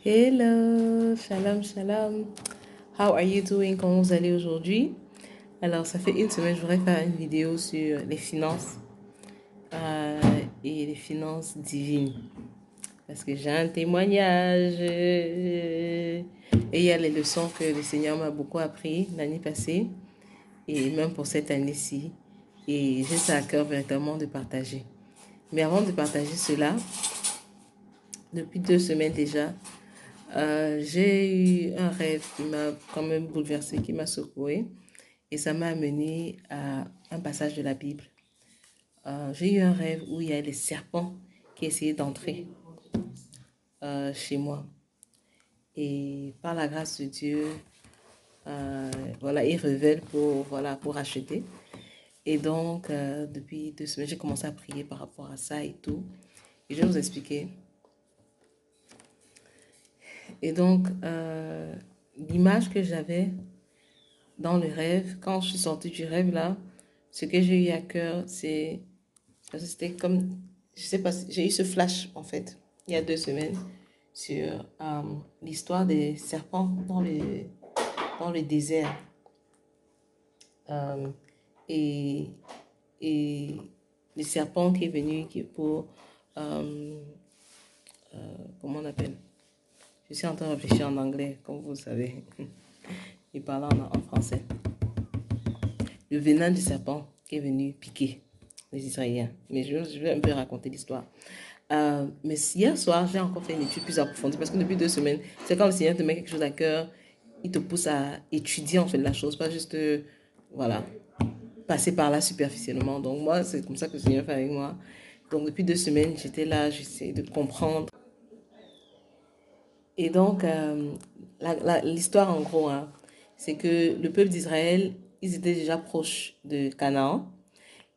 Hello, shalom, shalom. How are you doing? Comment vous allez aujourd'hui? Alors, ça fait une semaine, je voudrais faire une vidéo sur les finances euh, et les finances divines. Parce que j'ai un témoignage et il y a les leçons que le Seigneur m'a beaucoup appris l'année passée et même pour cette année-ci. Et j'ai ça à cœur véritablement de partager. Mais avant de partager cela, depuis 2 semaines déjà, j'ai eu un rêve qui m'a quand même bouleversée, qui m'a secouée. Et ça m'a amené à un passage de la Bible. J'ai eu un rêve où il y a des serpents qui essayaient d'entrer chez moi. Et par la grâce de Dieu, voilà, ils révèlent pour acheter. Et donc, depuis 2 semaines, j'ai commencé à prier par rapport à ça et tout. Et je vais vous expliquer. Et donc, l'image que j'avais dans le rêve, quand je suis sortie du rêve là, ce que j'ai eu à cœur, c'était comme, je sais pas, j'ai eu ce flash en fait, il y a 2 semaines, sur l'histoire des serpents dans le désert. Euh, et, et le serpent qui est venu pour, comment on appelle? Je suis en train de réfléchir en anglais, comme vous savez, et parlant en français. Le venin du serpent qui est venu piquer les Israéliens. Mais je vais un peu raconter l'histoire. Mais hier soir, j'ai encore fait une étude plus approfondie parce que depuis 2 semaines, c'est quand le Seigneur te met quelque chose à cœur, il te pousse à étudier en fait la chose, pas juste, voilà, passer par là superficiellement. Donc moi, c'est comme ça que le Seigneur fait avec moi. Donc depuis 2 semaines, j'étais là, j'essayais de comprendre. Et donc, l'histoire en gros, hein, c'est que le peuple d'Israël, ils étaient déjà proches de Canaan.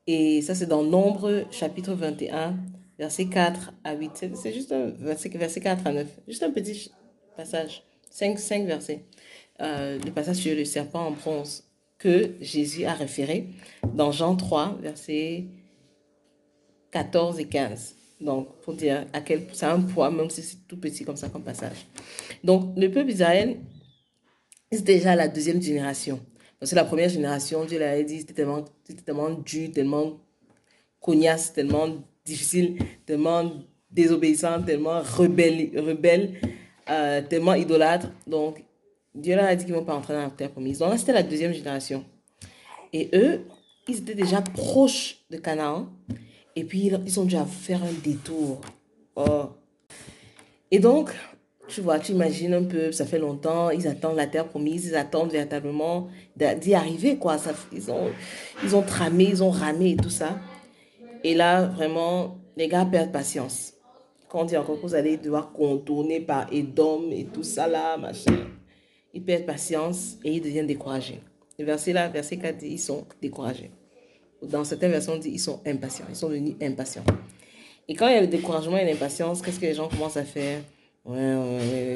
Et ça, c'est dans Nombre, chapitre 21, versets 4 à 8. C'est juste un verset 4 à 9. Juste un petit passage. Cinq versets. Le passage sur le serpent en bronze que Jésus a référé dans Jean 3, versets 14 et 15. Donc, pour dire à quel c'est un poids, même si c'est tout petit comme ça, comme passage. Donc, le peuple d'Israël, c'est déjà la deuxième génération. Parce que la première génération, Dieu l'avait dit, c'était tellement dur, tellement cognasse, tellement difficile, tellement désobéissant, tellement rebelle, tellement idolâtre. Donc, Dieu leur a dit qu'ils ne vont pas entrer dans la terre promise. Donc là, c'était la deuxième génération. Et eux, ils étaient déjà proches de Canaan. Et puis, ils ont dû faire un détour. Oh. Et donc, tu vois, tu imagines un peu, ça fait longtemps, ils attendent la terre promise, ils attendent véritablement d'y arriver, quoi. Ils ont tramé, ils ont ramé et tout ça. Et là, vraiment, les gars perdent patience. Quand on dit encore que vous allez devoir contourner par Edom et tout ça là, machin, ils perdent patience et ils deviennent découragés. Le verset là, verset 4 dit, ils sont découragés. Dans certaines versions, on dit, ils sont impatients. Ils sont devenus impatients. Et quand il y a le découragement et l'impatience, qu'est-ce que les gens commencent à faire? Ouais,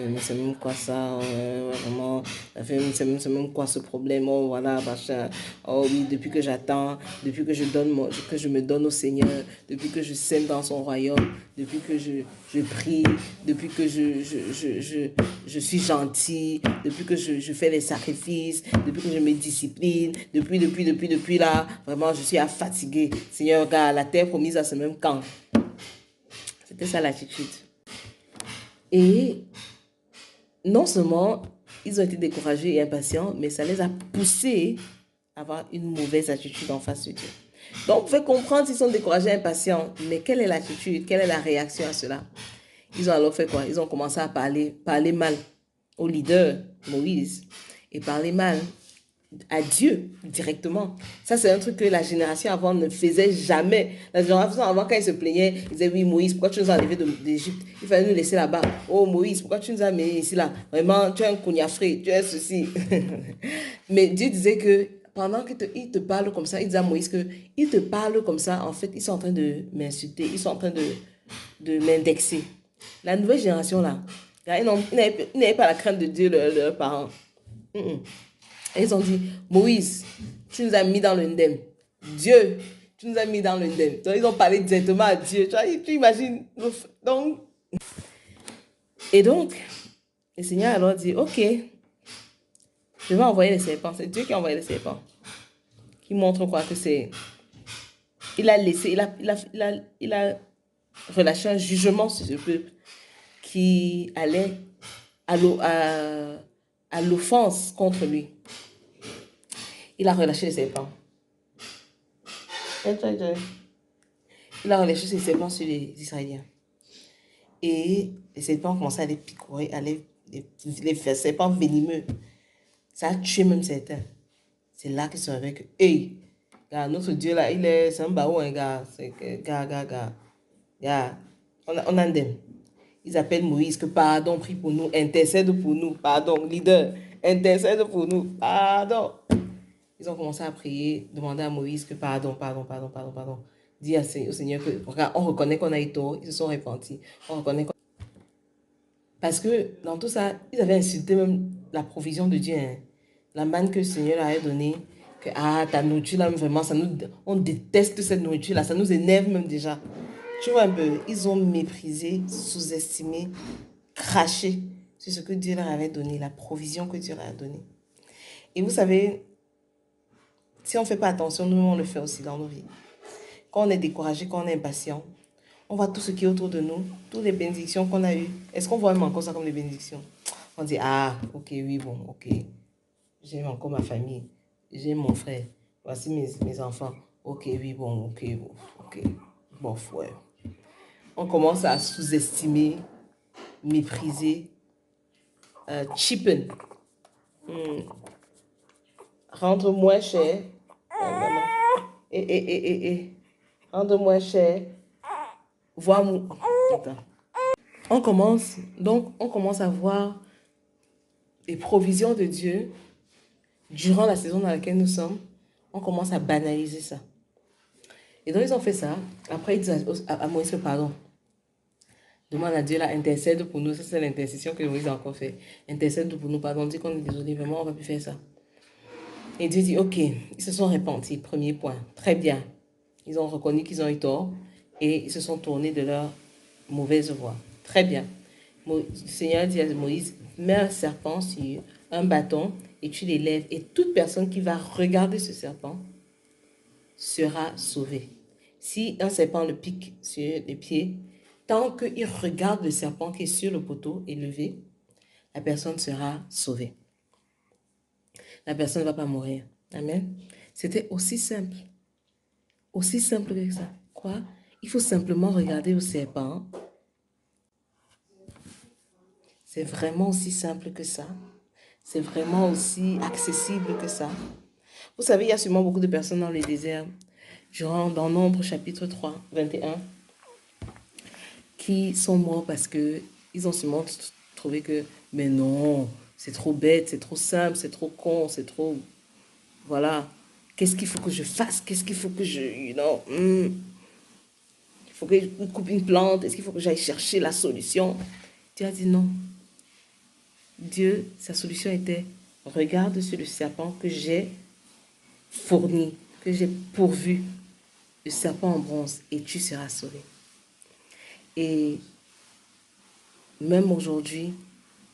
mais c'est même quoi ça? Ouais, vraiment, c'est même quoi ce problème? Oh, voilà, machin. Oh oui, depuis que j'attends, depuis que que je me donne au Seigneur, depuis que je sème dans son royaume, depuis que je prie, depuis que je suis gentil, depuis que je fais des sacrifices, depuis que je me discipline, depuis là, vraiment, je suis fatigué. Seigneur, regarde, la terre promise à ce même camp. C'était ça l'attitude. Et non seulement ils ont été découragés et impatients, mais ça les a poussés à avoir une mauvaise attitude en face de Dieu. Donc, vous pouvez comprendre s'ils sont découragés et impatients, mais quelle est l'attitude, quelle est la réaction à cela? Ils ont alors fait quoi? Ils ont commencé à parler mal au leader, Moïse, et parler mal à Dieu directement. Ça, c'est un truc que la génération avant ne faisait jamais. La génération avant, quand ils se plaignaient, ils disaient, oui, Moïse, pourquoi tu nous as enlevés d'Égypte? Il fallait nous laisser là-bas. Oh, Moïse, pourquoi tu nous as mis ici, là? Vraiment, tu es un cognafré, tu es ceci. Mais Dieu disait que pendant qu'il te parle comme ça, il disait à Moïse que il te parle comme ça, en fait, ils sont en train de m'insulter, ils sont en train de m'indexer. La nouvelle génération, là, ils n'avaient pas la crainte de Dieu, leurs parents. Et ils ont dit, Moïse, tu nous as mis dans l'indemne. Dieu, tu nous as mis dans l'indemne. Donc, ils ont parlé directement à Dieu. Tu imagines? Donc, Le Seigneur alors dit, ok, je vais envoyer les serpents. C'est Dieu qui a envoyé les serpents. Qui montre quoi que c'est... Il a laissé, il a relâché un jugement sur ce peuple qui allait à l'offense contre lui. Il a relâché les serpents. Il a relâché ses serpents sur les Israéliens. Et les serpents ont commencé à les picorer, les serpents venimeux. Ça a tué même certains. C'est là qu'ils sont avec eux. Hey, gars, notre Dieu là, c'est un baou, hein, gars. Gars, on a des. Ils appellent Moïse que pardon, prie pour nous, intercède pour nous, pardon, leader, intercède pour nous, pardon. Ils ont commencé à prier, demander à Moïse que pardon. Dis au Seigneur que, regarde, on reconnaît qu'on a eu tort, ils se sont repentis. On reconnaît qu'on... Parce que dans tout ça, ils avaient insulté même la provision de Dieu. Hein. La manne que le Seigneur avait donnée, que ta nourriture là, vraiment, on déteste cette nourriture là, ça nous énerve même déjà. Tu vois un peu, ils ont méprisé, sous-estimé, craché sur ce que Dieu leur avait donné, la provision que Dieu leur a donnée. Et vous savez, si on ne fait pas attention, nous on le fait aussi dans nos vies. Quand on est découragé, quand on est impatient, on voit tout ce qui est autour de nous, toutes les bénédictions qu'on a eues. Est-ce qu'on voit même encore ça comme des bénédictions? On dit, ah, ok, oui, bon, ok. J'aime encore ma famille. J'aime mon frère. Voici mes enfants. Ok, oui, bon, ok. Bon, ouais. On commence à sous-estimer, mépriser, cheapen. Rendre moins cher. Rendre moins cher. Voir... On commence à voir les provisions de Dieu durant la saison dans laquelle nous sommes. On commence à banaliser ça. Et donc, ils ont fait ça. Après, ils disent à Moïse, pardon. Demande à Dieu, là, intercède pour nous. Ça, c'est l'intercession que Moïse a encore fait. Intercède pour nous, pardon. Dit qu'on est désolé, vraiment, on ne va plus faire ça. Et Dieu dit, ok, ils se sont repentis. Premier point. Très bien. Ils ont reconnu qu'ils ont eu tort et ils se sont tournés de leur mauvaise voie. Très bien. Le Seigneur dit à Moïse, mets un serpent sur un bâton et tu l'élèves. Et toute personne qui va regarder ce serpent sera sauvée. Si un serpent le pique sur les pieds, tant qu'il regarde le serpent qui est sur le poteau élevé, la personne sera sauvée. La personne ne va pas mourir. Amen. C'était aussi simple. Aussi simple que ça. Quoi? Il faut simplement regarder le serpent. C'est vraiment aussi simple que ça. C'est vraiment aussi accessible que ça. Vous savez, il y a sûrement beaucoup de personnes dans les déserts, dans Nombre chapitre 3, 21, qui sont morts parce qu'ils ont sûrement trouvé que, mais non, c'est trop bête, c'est trop simple, c'est trop con, c'est trop... Voilà. Qu'est-ce qu'il faut que je fasse? Qu'est-ce qu'il faut que je... Il faut que je coupe une plante? Est-ce qu'il faut que j'aille chercher la solution? Dieu a dit non. Dieu, sa solution était, regarde sur le serpent que j'ai fourni, que j'ai pourvu, le serpent en bronze, et tu seras sauvé. Et même aujourd'hui,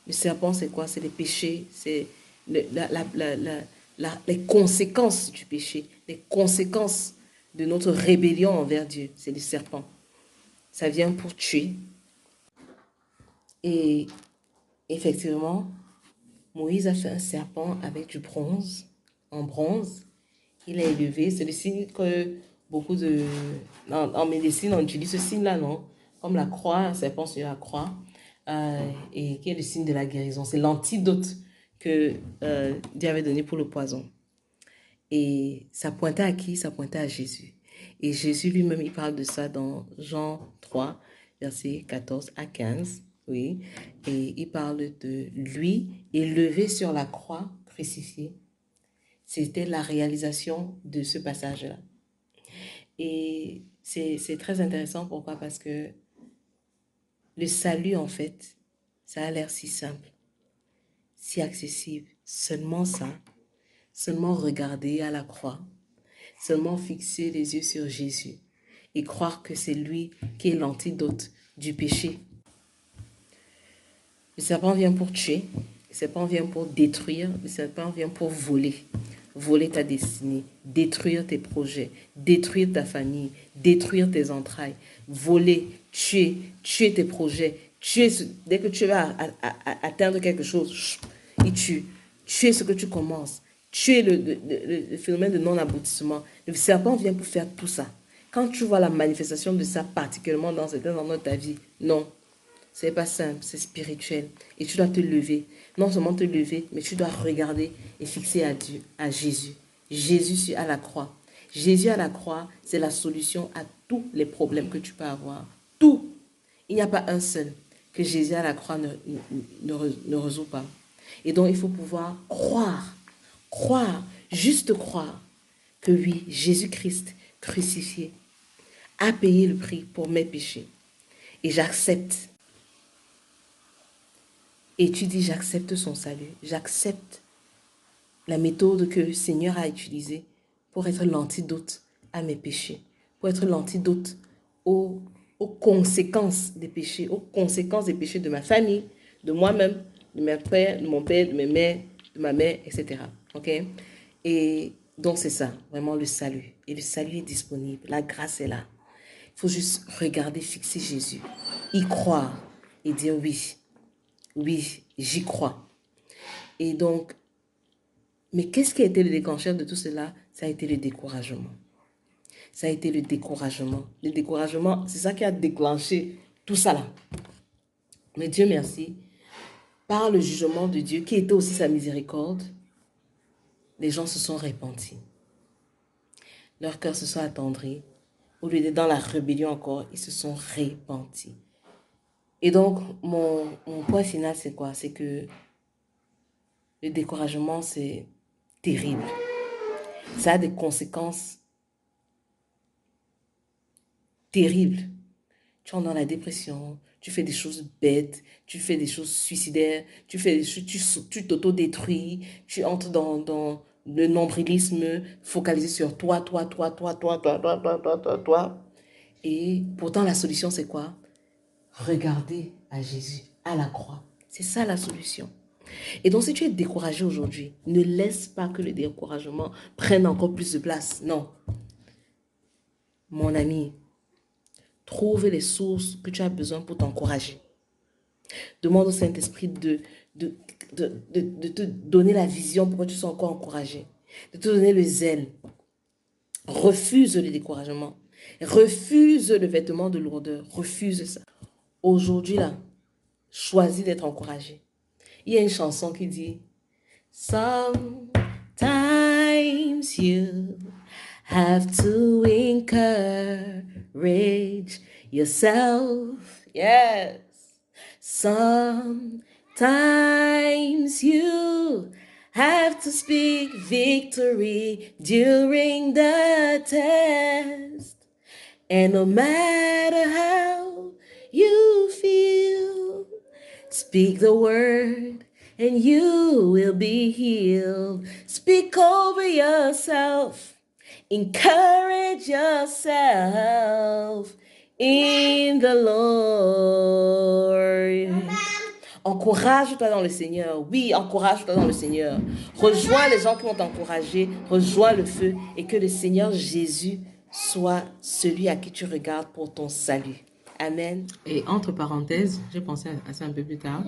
le serpent, c'est quoi? C'est les péchés, c'est les conséquences du péché, les conséquences de notre rébellion envers Dieu. C'est le serpent. Ça vient pour tuer. Et effectivement, Moïse a fait un serpent avec du bronze, en bronze. Il est élevé. C'est le signe que beaucoup de... En médecine, on utilise ce signe-là, non? Comme la croix, un serpent sur la croix, et qui est le signe de la guérison. C'est l'antidote que Dieu avait donné pour le poison. Et ça pointait à qui? Ça pointait à Jésus. Et Jésus lui-même, il parle de ça dans Jean 3, versets 14 à 15. Oui. Et il parle de lui élevé sur la croix, crucifié. C'était la réalisation de ce passage-là. Et c'est très intéressant. Pourquoi? Parce que le salut, en fait, ça a l'air si simple, si accessible. Seulement ça, seulement regarder à la croix, seulement fixer les yeux sur Jésus et croire que c'est lui qui est l'antidote du péché. Le serpent vient pour tuer, le serpent vient pour détruire, le serpent vient pour voler. Voler ta destinée, détruire tes projets, détruire ta famille, détruire tes entrailles, voler, tuer tes projets, dès que tu vas atteindre quelque chose, il tue. Tuer ce que tu commences, tuer le phénomène de non-aboutissement. Le serpent vient pour faire tout ça. Quand tu vois la manifestation de ça, particulièrement dans certains endroits de ta vie, non, c'est pas simple, c'est spirituel. Et tu dois te lever. Non seulement te lever, mais tu dois regarder et fixer à Dieu, à Jésus. Jésus à la croix. Jésus à la croix, c'est la solution à tous les problèmes que tu peux avoir. Tout. Il n'y a pas un seul que Jésus à la croix ne résout pas. Et donc, il faut pouvoir croire, juste croire que oui, Jésus-Christ crucifié a payé le prix pour mes péchés. Et j'accepte. Et tu dis, j'accepte son salut. J'accepte la méthode que le Seigneur a utilisée pour être l'antidote à mes péchés, pour être l'antidote aux conséquences des péchés, aux conséquences des péchés de ma famille, de moi-même, de mon père, de mes mères, de ma mère, etc. Ok? Et donc c'est ça, vraiment le salut. Et le salut est disponible, la grâce est là. Il faut juste regarder, fixer Jésus, y croire et dire oui, oui, j'y crois. Et donc, mais qu'est-ce qui a été le déclencheur de tout cela? Ça a été le découragement. Ça a été le découragement. Le découragement, c'est ça qui a déclenché tout ça là. Mais Dieu merci, par le jugement de Dieu, qui était aussi sa miséricorde, les gens se sont repentis. Leurs cœurs se sont attendris. Au lieu d'être dans la rébellion encore, ils se sont repentis. Et donc, mon point final, c'est quoi? C'est que le découragement, c'est terrible. Ça a des conséquences terribles. Tu entres dans la dépression, tu fais des choses bêtes, tu fais des choses suicidaires, tu t'auto-détruis, tu entres dans le nombrilisme, focalisé sur toi. Et pourtant, la solution, c'est quoi? Regarder à Jésus, à la croix. C'est ça la solution. Et donc, si tu es découragé aujourd'hui, ne laisse pas que le découragement prenne encore plus de place. Non. Mon ami, trouve les sources que tu as besoin pour t'encourager. Demande au Saint-Esprit de te donner la vision pour que tu sois encore encouragé. De te donner le zèle. Refuse le découragement. Refuse le vêtement de lourdeur. Refuse ça. Aujourd'hui, là, choisis d'être encouragé. Il y a une chanson qui dit « Sometimes you have to encourage yourself. Yes. Sometimes you have to speak victory during the test. And no matter how you feel, speak the word and you will be healed. Speak over yourself. Encourage yourself in the Lord. Encourage-toi dans le Seigneur. Oui, encourage-toi dans le Seigneur. Rejoins les gens qui vont t'encourager. Rejoins le feu et que le Seigneur Jésus soit celui à qui tu regardes pour ton salut. Amen. Et entre parenthèses, j'ai pensé à ça un peu plus tard.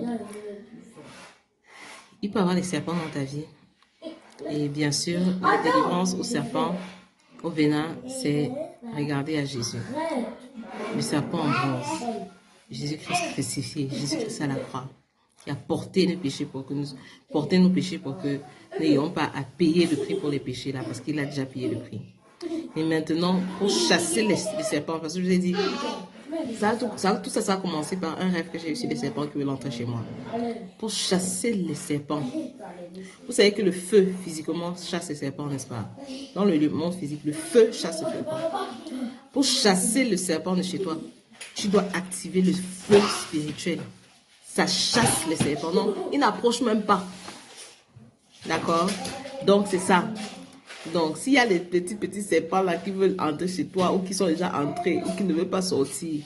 Il peut y avoir des serpents dans ta vie. Et bien sûr, la délivrance aux serpents, au venin, c'est regarder à Jésus. Le serpent en bronze. Jésus-Christ crucifié, Jésus-Christ à la croix, qui a porté nos péchés pour que nous n'ayons pas à payer le prix pour les péchés là, parce qu'il a déjà payé le prix. Et maintenant, pour chasser les serpents, parce que je vous ai dit, tout ça a commencé par un rêve que j'ai eu sur des serpents qui veulent entrer chez moi. Pour chasser les serpents. Vous savez que le feu, physiquement, chasse les serpents, n'est-ce pas? Dans le monde physique, le feu chasse les serpents. Pour chasser le serpent de chez toi, tu dois activer le feu spirituel. Ça chasse les serpents. Non, ils n'approchent même pas. D'accord? Donc, c'est ça. Donc, s'il y a des petits serpents là qui veulent entrer chez toi ou qui sont déjà entrés ou qui ne veulent pas sortir,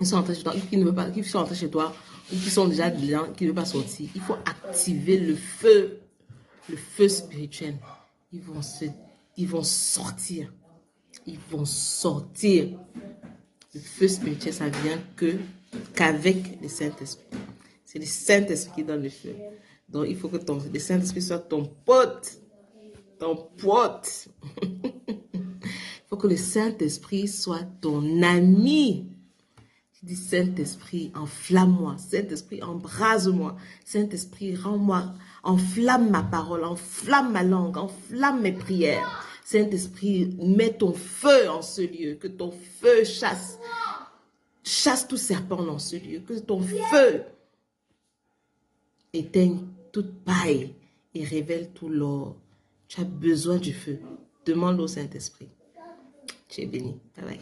Ils sont entrés chez toi, qui ne veulent pas, qui sont entrés chez toi, ou qui sont déjà dedans, qui ne veulent pas sortir. Il faut activer le feu spirituel. Ils vont sortir. Ils vont sortir. Le feu spirituel, ça vient qu'avec le Saint-Esprit. C'est le Saint-Esprit qui donne le feu. Donc, il faut que le Saint-Esprit soit ton pote. Ton pote. Il faut que le Saint-Esprit soit ton ami. Tu dis, Saint-Esprit, enflamme-moi. Saint-Esprit, embrase-moi. Saint-Esprit, rends-moi, enflamme ma parole, enflamme ma langue, enflamme mes prières. Saint-Esprit, mets ton feu en ce lieu, que ton feu chasse tout serpent dans ce lieu, que ton feu éteigne toute paille et révèle tout l'or. Tu as besoin du feu. Demande au Saint-Esprit. Tu es béni. Bye bye.